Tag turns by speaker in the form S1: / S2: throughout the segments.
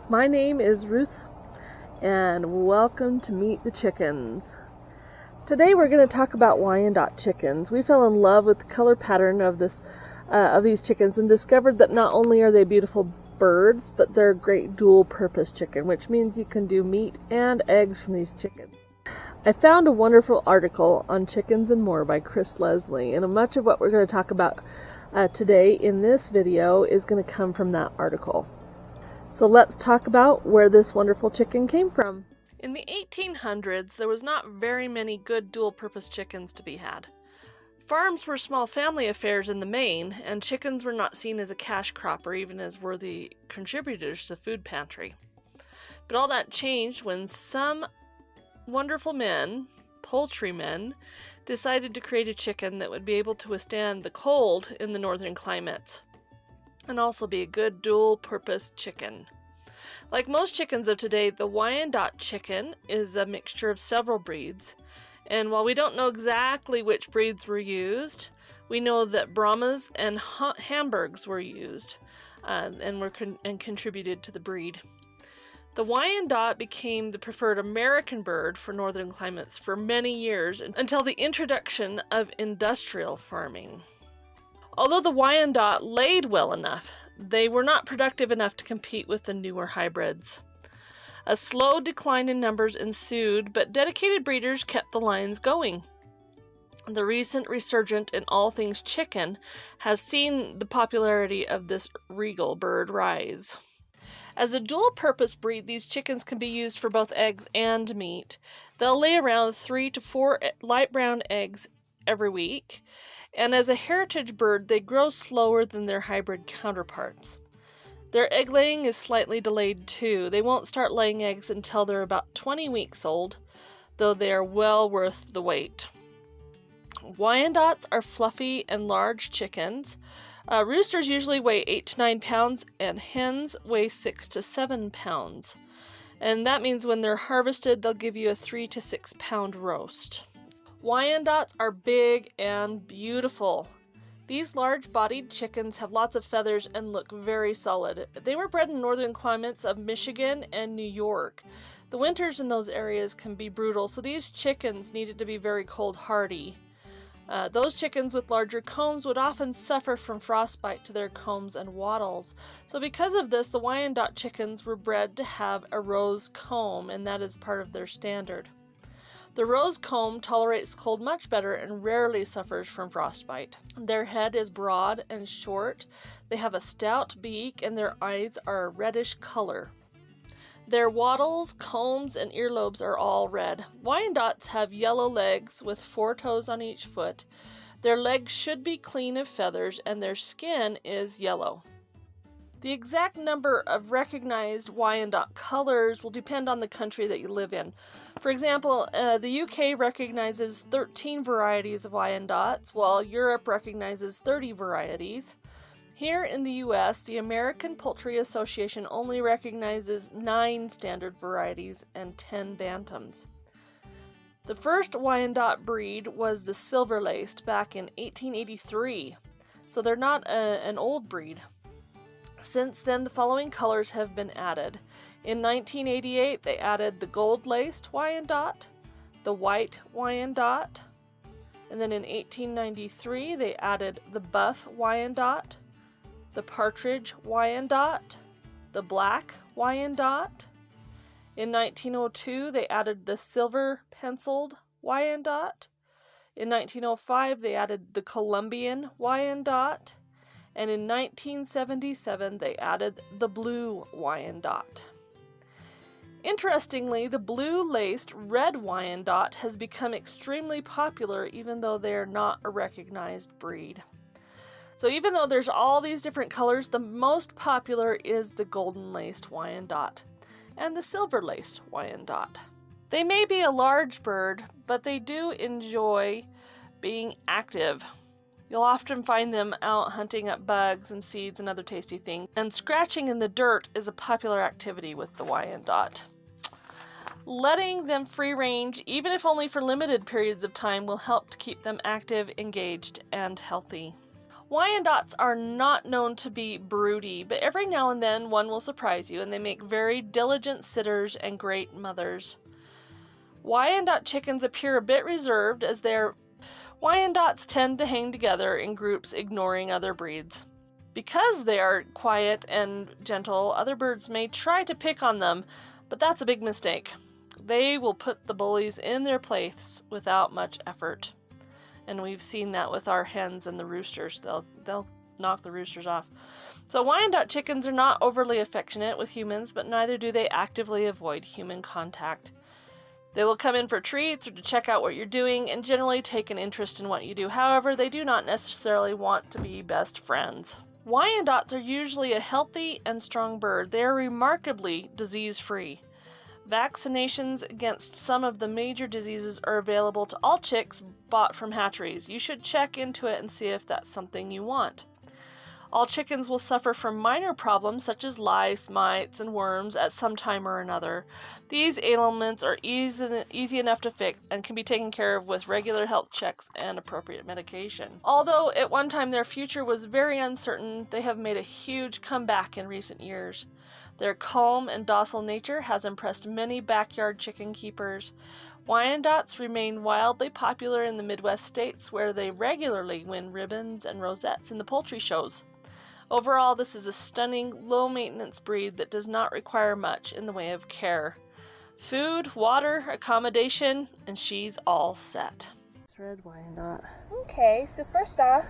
S1: My name is Ruth, and welcome to Meet the Chickens. Today we're going to talk about Wyandotte chickens. We fell in love with the color pattern of these chickens and discovered that not only are they beautiful birds, but they're a great dual-purpose chicken, which means you can do meat and eggs from these chickens. I found a wonderful article on chickens and more by Chris Leslie, and much of what we're going to talk about today in this video is going to come from that article. So let's talk about where this wonderful chicken came from. In the 1800s, there was not very many good dual-purpose chickens to be had. Farms were small family affairs in the main, and chickens were not seen as a cash crop or even as worthy contributors to the food pantry. But all that changed when some wonderful men, poultry men, decided to create a chicken that would be able to withstand the cold in the northern climates and also be a good dual-purpose chicken. Like most chickens of today, the Wyandotte chicken is a mixture of several breeds, and while we don't know exactly which breeds were used, we know that Brahmas and Hamburgs were used and contributed to the breed. The Wyandotte became the preferred American bird for northern climates for many years until the introduction of industrial farming. Although the Wyandotte laid well enough, they were not productive enough to compete with the newer hybrids. A slow decline in numbers ensued, but dedicated breeders kept the lines going. The recent resurgence in all things chicken has seen the popularity of this regal bird rise. As a dual-purpose breed, these chickens can be used for both eggs and meat. They'll lay around 3 to 4 light brown eggs every week, and as a heritage bird, they grow slower than their hybrid counterparts. Their egg laying is slightly delayed too. They won't start laying eggs until they're about 20 weeks old, though they are well worth the wait. Wyandottes are fluffy and large chickens. Roosters usually weigh 8 to 9 pounds, and hens weigh 6 to 7 pounds. And that means when they're harvested, they'll give you a 3 to 6 pound roast. Wyandottes are big and beautiful. These large-bodied chickens have lots of feathers and look very solid. They were bred in northern climates of Michigan and New York. The winters in those areas can be brutal, so these chickens needed to be very cold-hardy. Those chickens with larger combs would often suffer from frostbite to their combs and wattles. So because of this, the Wyandotte chickens were bred to have a rose comb, and that is part of their standard. The rose comb tolerates cold much better and rarely suffers from frostbite. Their head is broad and short. They have a stout beak, and their eyes are a reddish color. Their wattles, combs, and earlobes are all red. Wyandottes have yellow legs with 4 toes on each foot. Their legs should be clean of feathers, and their skin is yellow. The exact number of recognized Wyandotte colors will depend on the country that you live in. For example, the UK recognizes 13 varieties of Wyandottes, while Europe recognizes 30 varieties. Here in the US, the American Poultry Association only recognizes 9 standard varieties and 10 bantams. The first Wyandotte breed was the silver-laced back in 1883, so they're not an old breed. Since then, the following colors have been added. In 1988, they added the gold-laced Wyandotte, the white Wyandotte, and then in 1893, they added the buff Wyandotte, the partridge Wyandotte, the black Wyandotte. In 1902, they added the silver-penciled Wyandotte. In 1905, they added the Colombian Wyandotte. And in 1977, they added the blue Wyandotte. Interestingly, the blue-laced red Wyandotte has become extremely popular even though they are not a recognized breed. So even though there's all these different colors, the most popular is the golden-laced Wyandotte and the silver-laced Wyandotte. They may be a large bird, but they do enjoy being active. You'll often find them out hunting up bugs and seeds and other tasty things, and scratching in the dirt is a popular activity with the Wyandotte. Letting them free range, even if only for limited periods of time, will help to keep them active, engaged, and healthy. Wyandottes are not known to be broody, but every now and then one will surprise you, and they make very diligent sitters and great mothers. Wyandotte chickens appear a bit reserved as Wyandottes tend to hang together in groups, ignoring other breeds. Because they are quiet and gentle, other birds may try to pick on them, but that's a big mistake. They will put the bullies in their place without much effort. And we've seen that with our hens and the roosters. They'll knock the roosters off. So Wyandotte chickens are not overly affectionate with humans, but neither do they actively avoid human contact. They will come in for treats or to check out what you're doing and generally take an interest in what you do. However, they do not necessarily want to be best friends. Wyandottes are usually a healthy and strong bird. They are remarkably disease-free. Vaccinations against some of the major diseases are available to all chicks bought from hatcheries. You should check into it and see if that's something you want. All chickens will suffer from minor problems such as lice, mites, and worms at some time or another. These ailments are easy enough to fix and can be taken care of with regular health checks and appropriate medication. Although at one time their future was very uncertain, they have made a huge comeback in recent years. Their calm and docile nature has impressed many backyard chicken keepers. Wyandottes remain wildly popular in the Midwest states where they regularly win ribbons and rosettes in the poultry shows. Overall, this is a stunning, low-maintenance breed that does not require much in the way of care. Food, water, accommodation, and she's all set. Red Wyandotte.
S2: Okay, so first off,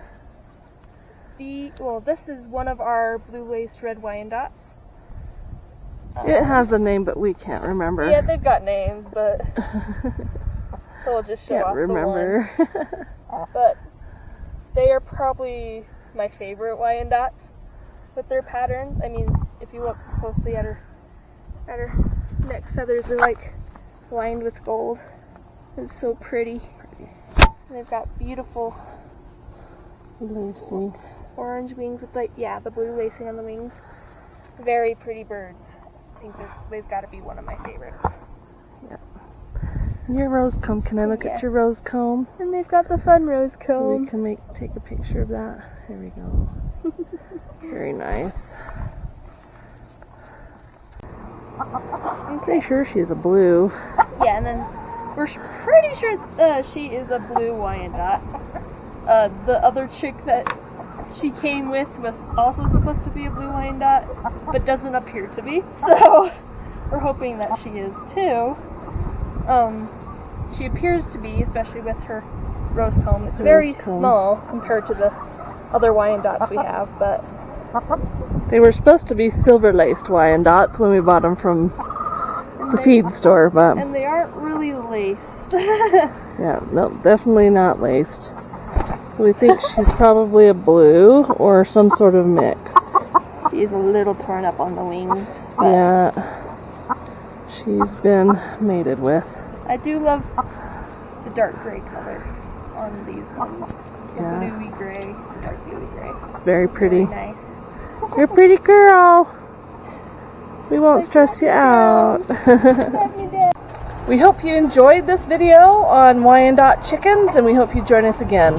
S2: this is one of our blue-laced red Wyandottes.
S1: It has a name, but we can't remember.
S2: Yeah, they've got names, but so we'll just show off the one. But they are probably my favorite Wyandottes with their patterns. I mean, if you look closely at her neck feathers are like lined with gold. It's so pretty. And they've got beautiful
S1: lacing.
S2: Orange wings with the blue lacing on the wings. Very pretty birds. I think they've got to be one of my favorites.
S1: Yeah. Your rose comb. Can I look at your rose comb?
S2: And they've got the fun rose comb.
S1: So we can take a picture of that. Here we go. Very nice. I'm pretty sure she's a blue.
S2: Yeah, and then we're pretty sure she is a blue Wyandotte. The other chick that she came with was also supposed to be a blue Wyandotte, but doesn't appear to be. So we're hoping that she is too. She appears to be, especially with her rose comb. It's very small compared to the other Wyandottes we have, but
S1: they were supposed to be silver-laced Wyandottes when we bought them from the feed store, but
S2: and they aren't really laced.
S1: Yeah, no, definitely not laced. So we think she's probably a blue or some sort of mix.
S2: She's a little torn up on the wings.
S1: Yeah, she's been mated with.
S2: I do love the dark gray color on these ones.
S1: Yeah.
S2: Bluey gray, dark bluey gray.
S1: It's very pretty.
S2: Very nice.
S1: You're a pretty girl. We won't stress you out. We hope you enjoyed this video on Wyandotte chickens, and we hope you join us again.